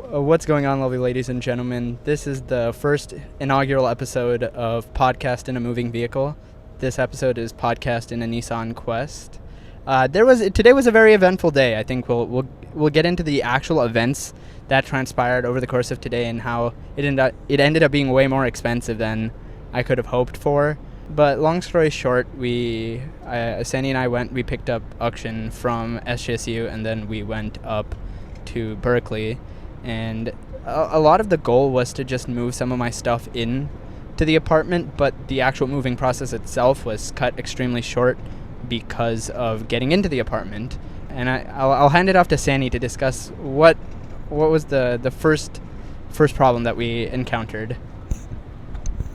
What's going on, lovely ladies and gentlemen? This is the first inaugural episode of Podcast in a Moving Vehicle. This episode is Podcast in a Nissan Quest. Today was a very eventful day. I think we'll get into the actual events that transpired over the course of today and how it ended up being way more expensive than I could have hoped for. But long story short, Sandy and I we picked up Akshin from SJSU, and then we went up to Berkeley. And a lot of the goal was to just move some of my stuff in to the apartment, but the actual moving process itself was cut extremely short because of getting into the apartment. And I'll hand it off to Sandy to discuss what was the first problem that we encountered.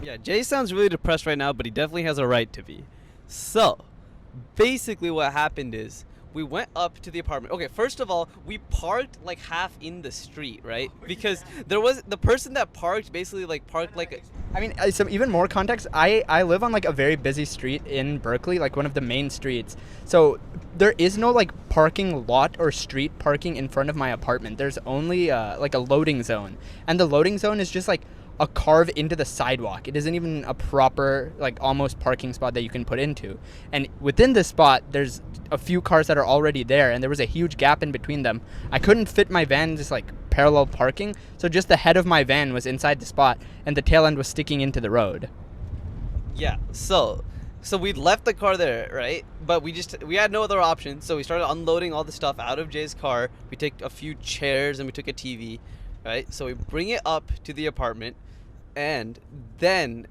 Yeah, Jay sounds really depressed right now, but he definitely has a right to be. So, basically what happened is we went up to the apartment. Okay, first of all, we parked like half in the street, right? Because there was the person that parked basically parked like some even more context. I live on like a very busy street in Berkeley, like one of the main streets. So there is no like parking lot or street parking in front of my apartment. There's only like a loading zone, and the loading zone is just like a carve into the sidewalk. It isn't even a proper like almost parking spot that you can put into. And within this spot, there's a few cars that are already there, and there was a huge gap in between them. I couldn't fit my van just like parallel parking, so just the head of my van was inside the spot and the tail end was sticking into the road. Yeah, so we left the car there, right? But we had no other option, so we started unloading all the stuff out of Jay's car. We took a few chairs and we took a TV, right? So we bring it up to the apartment, and then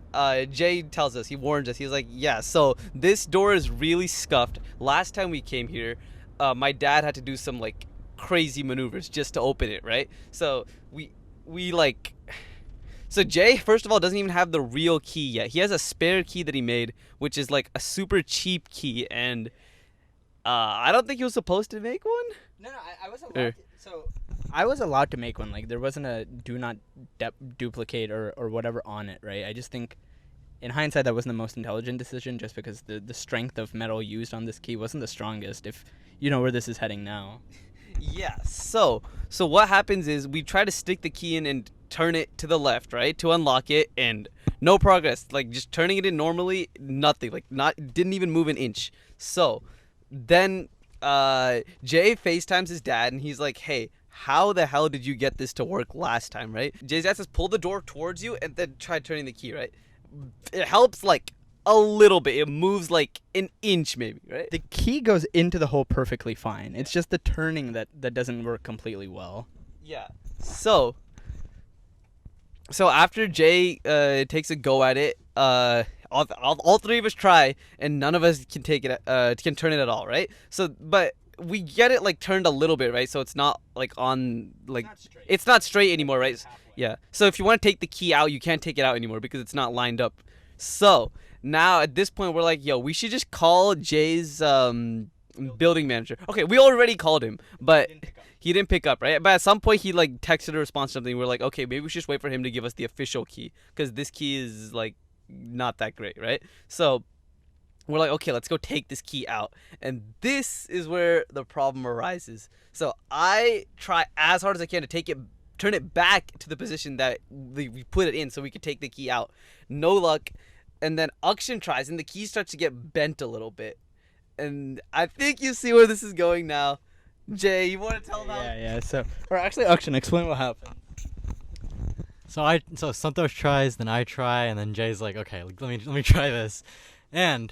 Jay tells us, he warns us, he's like, yeah, so this door is really scuffed. Last time we came here, my dad had to do some like crazy maneuvers just to open it, right? So so Jay, first of all, doesn't even have the real key yet. He has a spare key that he made, which is like a super cheap key, and I don't think he was supposed to make one. No, I was allowed I was allowed to make one. Like, there wasn't a do not duplicate or whatever on it, right? I just think, in hindsight, that wasn't the most intelligent decision, just because the strength of metal used on this key wasn't the strongest, if you know where this is heading now. Yeah, so what happens is we try to stick the key in and turn it to the left, right, to unlock it, and no progress. Like, just turning it in normally, nothing. Like, didn't even move an inch. So then Jay FaceTimes his dad, and he's like, hey, how the hell did you get this to work last time, right? Jay's dad says, pull the door towards you and then try turning the key, right? It helps like a little bit. It moves like an inch maybe, right? The key goes into the hole perfectly fine. It's just the turning that doesn't work completely well. Yeah. So after Jay takes a go at it, all three of us try, and none of us can take it can turn it at all, right? So but we get it like turned a little bit, right? So it's not like on like it's not straight anymore, right? Yeah. So if you want to take the key out, you can't take it out anymore because it's not lined up. So now at this point we're like, yo, we should just call Jay's building manager. Okay, we already called him, but he didn't pick up, right? But at some point he like texted a response to something. We're like, okay, maybe we should just wait for him to give us the official key, because this key is like not that great, right? So we're like, okay, let's go take this key out. And this is where the problem arises. So I try as hard as I can to turn it back to the position that we put it in so we could take the key out. No luck. And then Akshin tries, and the key starts to get bent a little bit. And I think you see where this is going now. Jay, you want to tell them? Yeah. Or actually, Akshin, explain what happened. So Santosh tries, then I try, and then Jay's like, okay, let me try this. And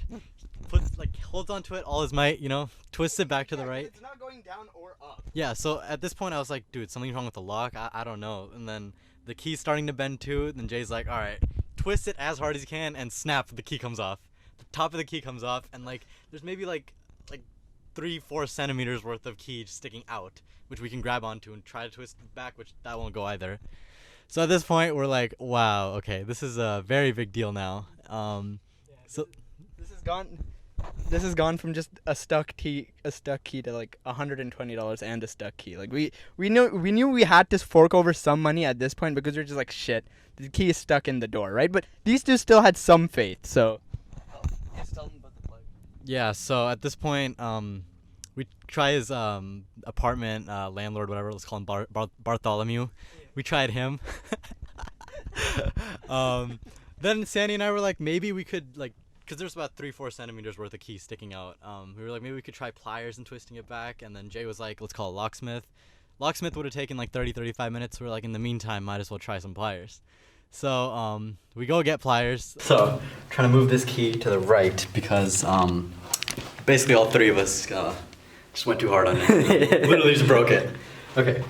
holds onto it all his might, twists it back to the right. It's not going down or up. Yeah, so at this point I was like, dude, something's wrong with the lock. I don't know. And then the key's starting to bend too. Then Jay's like, all right, twist it as hard as you can, and snap, the key comes off. The top of the key comes off, and like there's maybe like 3-4 centimeters worth of key just sticking out, which we can grab onto and try to twist it back, which that won't go either. So at this point we're like, wow, okay, this is a very big deal now. This has gone from just a stuck key to like $120 and a stuck key. Like we knew we had to fork over some money at this point, because we're just like, shit, the key is stuck in the door, right? But these two still had some faith, so. Yeah, so at this point, we try his apartment landlord, whatever, let's call him Bartholomew. We tried him. Then Sandy and I were like, maybe we could like, because there's about 3-4 centimeters worth of key sticking out. We were like, maybe we could try pliers and twisting it back. And then Jay was like, let's call it locksmith. Locksmith would have taken like 30-35 minutes. We're like, in the meantime, might as well try some pliers. So we go get pliers. So trying to move this key to the right because basically all three of us just went too hard on it. Literally just broke it. Okay.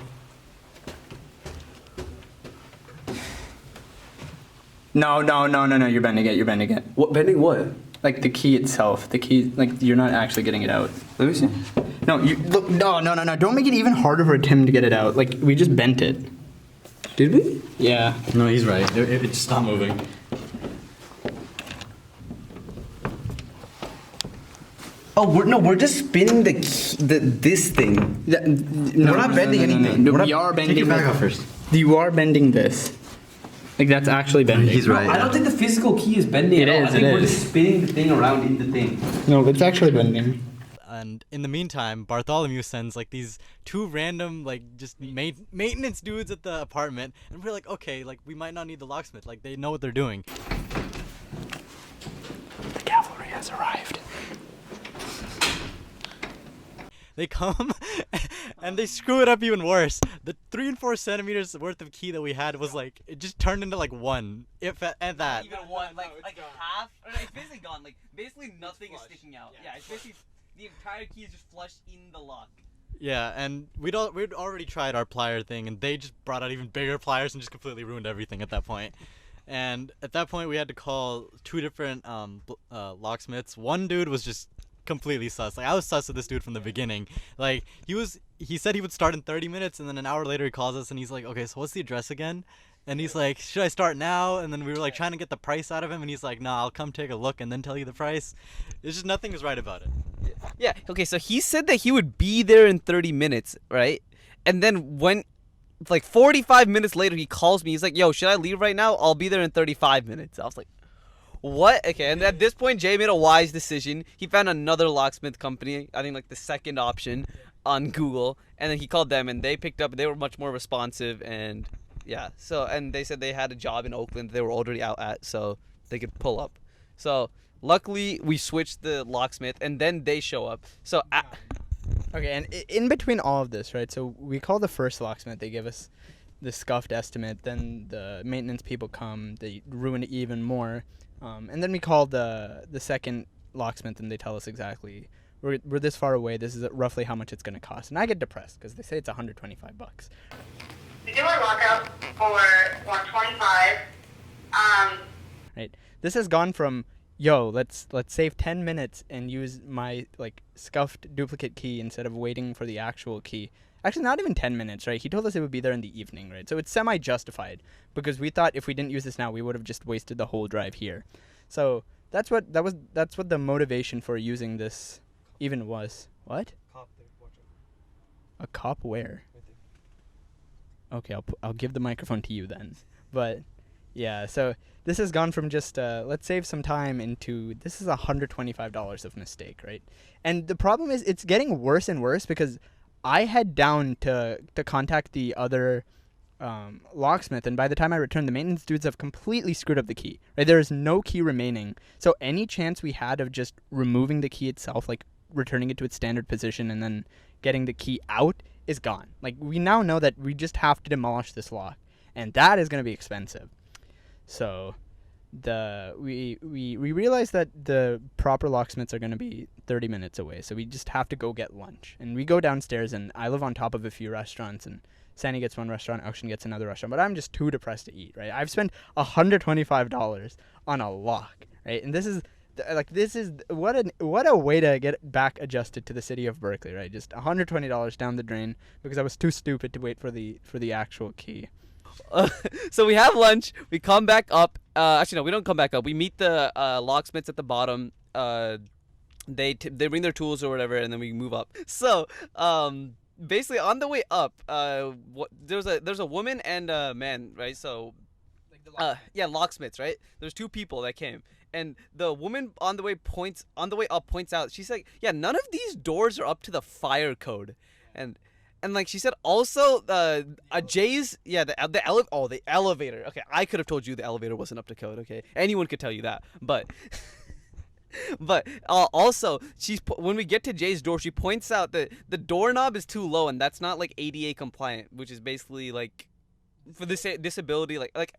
No, you're bending it. What bending? What? Like the key itself. The key, like you're not actually getting it out. Let me see. No, you look. No. Don't make it even harder for Tim to get it out. Like we just bent it. Did we? Yeah. No, he's right. It just stopped moving. Oh, we're just spinning this thing. No, we're not bending anything. No, We're we not- are bending. Take it back out first. You are bending this. Like that's actually bending. He's right. I don't think the physical key is bending It at all. is, I think it we're is. just spinning the thing around in the thing. No, it's actually bending. And in the meantime, Bartholomew sends like these two random like just maintenance dudes at the apartment, and we're like, okay, like we might not need the locksmith. Like they know what they're doing. The cavalry has arrived. They come and they screw it up even worse. The 3 and 4 centimeters worth of key that we had was like, it just turned into like 1, if at that. Even one, like half, or it's basically gone. Like basically nothing is sticking out. Yeah, it's basically the entire key is just flushed in the lock. Yeah, and we'd already tried our plier thing, and they just brought out even bigger pliers and just completely ruined everything at that point. And at that point, we had to call 2 different locksmiths. One dude was just completely sus. Like I was sus with this dude from the beginning. Like he said he would start in 30 minutes, and then an hour later he calls us and he's like, okay, so what's the address again? And he's like, should I start now? And then we were like trying to get the price out of him, and he's like, nah, I'll come take a look and then tell you the price. It's just nothing was right about it. Yeah. Okay. So he said that he would be there in 30 minutes, right? And then when, like 45 minutes later, he calls me. He's like, "Yo, should I leave right now? I'll be there in 35 minutes." I was like, "What?" Okay. And at this point, Jay made a wise decision. He found another locksmith company. I think like the second option on Google, and then he called them, and they picked up. They were much more responsive, and yeah. So and they said they had a job in Oakland. They were already out at, so they could pull up. So luckily, we switched the locksmith, and then they show up. So. Okay, and in between all of this, right, so we call the first locksmith, they give us the scuffed estimate, then the maintenance people come, they ruin it even more, and then we call the second locksmith and they tell us exactly, we're this far away, this is roughly how much it's going to cost. And I get depressed because they say it's $125. We do a lockout for $125. Right, this has gone from, yo, let's save 10 minutes and use my like scuffed duplicate key instead of waiting for the actual key. Actually, not even 10 minutes, right? He told us it would be there in the evening, right? So it's semi-justified because we thought if we didn't use this now, we would have just wasted the whole drive here. So that's what the motivation for using this even was. What? Cop there, watch it. A cop where? Okay, I'll give the microphone to you then. But yeah, so this has gone from just let's save some time into this is $125 of mistake, right? And the problem is it's getting worse and worse because I head down to contact the other locksmith, and by the time I return, the maintenance dudes have completely screwed up the key. Right, there is no key remaining. So any chance we had of just removing the key itself, like returning it to its standard position and then getting the key out, is gone. Like we now know that we just have to demolish this lock, and that is going to be expensive. So we realized that the proper locksmiths are going to be 30 minutes away, so we just have to go get lunch. And we go downstairs, and I live on top of a few restaurants, and Sandy gets one restaurant, Akshan gets another restaurant, but I'm just too depressed to eat, right? I've spent $125 on a lock, right? And this is what a way to get back adjusted to the city of Berkeley, right? Just $120 down the drain because I was too stupid to wait for the actual key. So we have lunch. We come back up. Actually, no, we don't come back up. We meet the locksmiths at the bottom. They bring their tools or whatever, and then we move up. So basically, on the way up, there's a woman and a man, right? So yeah, locksmiths, right? There's two people that came, And the woman on the way up points out, she's like, yeah, none of these doors are up to the fire code. And like she said, also Jay's the elevator. Okay, I could have told you the elevator wasn't up to code. Okay, anyone could tell you that, but but also when we get to Jay's door, she points out that the doorknob is too low, and that's not like ADA compliant, which is basically like for this disability, like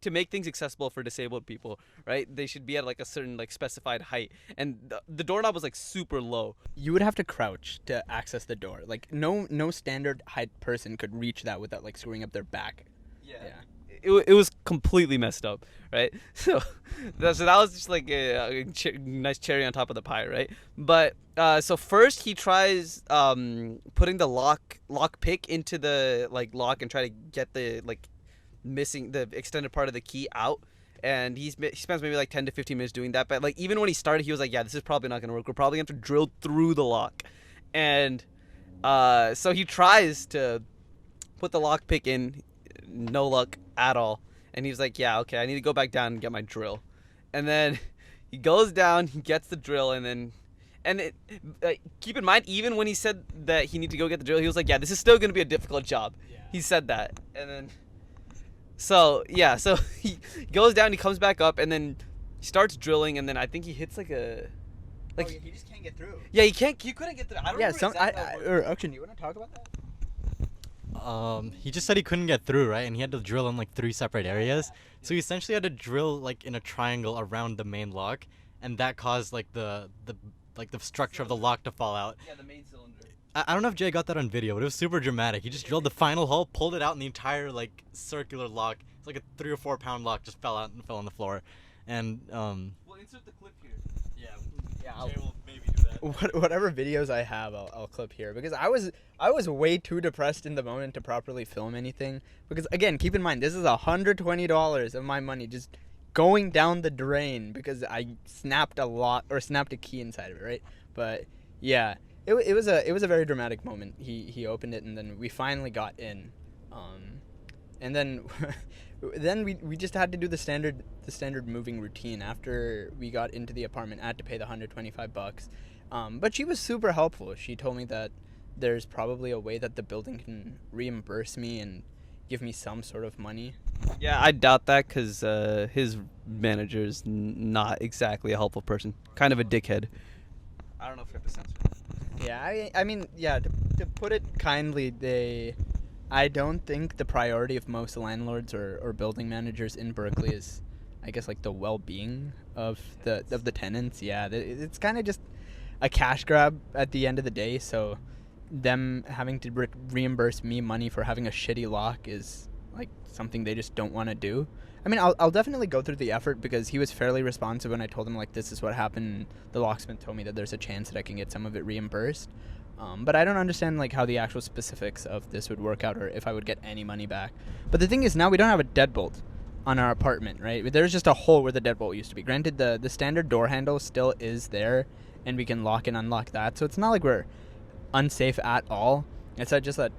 to make things accessible for disabled people, right? They should be at like a certain like specified height, and the doorknob was like super low. You would have to crouch to access the door. Like no standard height person could reach that without like screwing up their back. Yeah. It was completely messed up, right? So that was just like a nice cherry on top of the pie, right? But so first he tries putting the lock pick into the like lock and try to get the like missing the extended part of the key out, and he spends maybe like 10 to 15 minutes doing that. But like even when he started, he was like, yeah, this is probably not gonna work, we're probably gonna have to drill through the lock. And so he tries to put the lock pick in, no luck at all. And he was like, yeah, okay, I need to go back down and get my drill. And then he goes down, he gets the drill, keep in mind, even when he said that he needed to go get the drill, he was like, yeah, this is still gonna be a difficult job. He said that. And then so he goes down, he comes back up, and then he starts drilling, and then I think he hits like a he just can't get through. Yeah, he couldn't get through. I don't Akshan, you want to talk about that? He just said he couldn't get through, right? And he had to drill in like 3 separate areas. So he essentially had to drill like in a triangle around the main lock, and that caused like the structure of the lock to fall out. Yeah, the main cylinder. I don't know if Jay got that on video, but it was super dramatic. He just drilled the final hole, pulled it out, and the entire like circular lock, it's like a 3 or 4 pound lock, just fell out and fell on the floor. And We'll insert the clip here. Yeah, Jay will maybe do that. Whatever videos I have, I'll clip here, because I was way too depressed in the moment to properly film anything. Because again, keep in mind, this is $120 of my money just going down the drain because I snapped a key inside of it, right? But yeah, it was a very dramatic moment. He opened it, and then we finally got in, and then then we just had to do the standard moving routine. After we got into the apartment, I had to pay the $125. But she was super helpful. She told me that there's probably a way that the building can reimburse me and give me some sort of money. Yeah, I doubt that, because his manager's not exactly a helpful person. Kind of a dickhead. I don't know if I have to censor that. Yeah, I mean, yeah, to put it kindly, I don't think the priority of most landlords or building managers in Berkeley is, I guess, like the well-being of the tenants. Yeah, it's kind of just a cash grab at the end of the day. So them having to reimburse me money for having a shitty lock is like something they just don't want to do. I mean, I'll definitely go through the effort, because he was fairly responsive when I told him like this is what happened. The locksmith told me that there's a chance that I can get some of it reimbursed. But I don't understand like how the actual specifics of this would work out, or if I would get any money back. But the thing is, now we don't have a deadbolt on our apartment, right? There's just a hole where the deadbolt used to be. Granted, the standard door handle still is there, and we can lock and unlock that. So it's not like we're unsafe at all. It's just that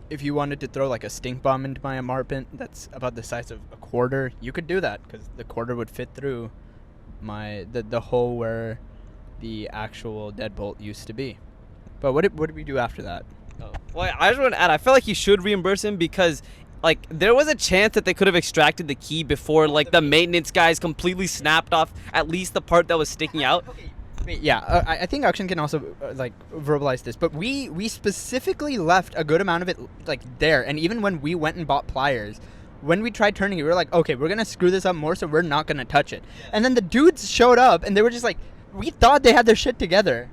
if you wanted to throw like a stink bomb into my apartment that's about the size of a quarter, you could do that, because the quarter would fit through the hole where the actual deadbolt used to be. But what did we do after that? Oh. Well, I just want to add, I feel like you should reimburse him, because like there was a chance that they could have extracted the key before like the maintenance guys completely snapped off at least the part that was sticking out. Yeah, I think Akshan can also like verbalize this, but we specifically left a good amount of it like there, and even when we went and bought pliers, when we tried turning it, we were like, okay, we're gonna screw this up more, so we're not gonna touch it. Yeah. And then the dudes showed up, and they were just like, we thought they had their shit together.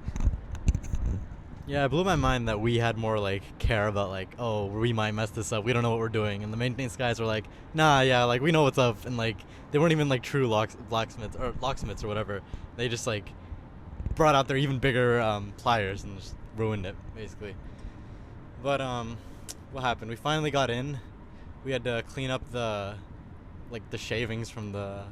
Yeah, it blew my mind that we had more like care about like, oh, we might mess this up, we don't know what we're doing, and the maintenance guys were like, nah, yeah, like we know what's up, and like they weren't even like true locksmiths or whatever. They just like brought out their even bigger pliers and just ruined it basically. But what happened? We finally got in. We had to clean up the shavings from the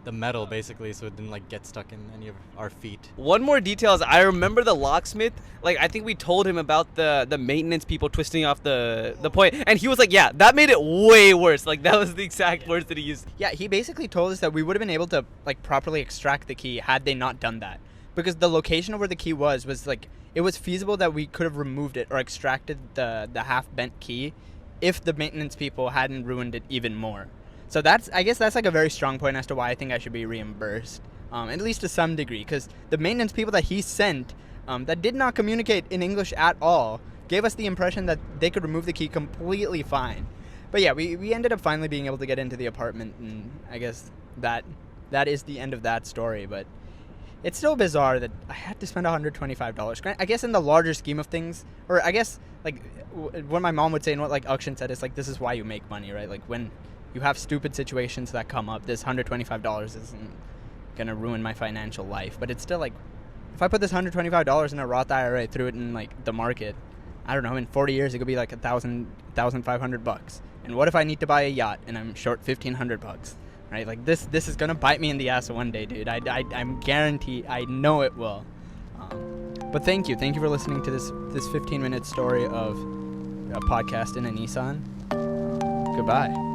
the metal basically, so it didn't like get stuck in any of our feet. One more detail is I remember the locksmith, like I think we told him about the maintenance people twisting off the point, and he was like, yeah, that made it way worse. Like that was the exact words that he used. Yeah, he basically told us that we would have been able to like properly extract the key had they not done that, because the location of where the key was like, it was feasible that we could have removed it or extracted the half bent key if the maintenance people hadn't ruined it even more. So I guess that's like a very strong point as to why I think I should be reimbursed, at least to some degree, because the maintenance people that he sent, that did not communicate in English at all, gave us the impression that they could remove the key completely fine. But yeah, we ended up finally being able to get into the apartment, and I guess that is the end of that story. But it's still bizarre that I had to spend $125. I guess in the larger scheme of things, or I guess like what my mom would say and what like Akshan said is like, this is why you make money, right? Like when you have stupid situations that come up, this $125 isn't gonna ruin my financial life. But it's still like, if I put this $125 in a Roth IRA, threw it in like the market, I don't know, in 40 years it could be like $1,500. And what if I need to buy a yacht and I'm short $1,500? Right? Like this is gonna bite me in the ass one day, dude. I'm guaranteed. I know it will. But thank you for listening to this 15-minute story of a podcast in a Nissan. Goodbye.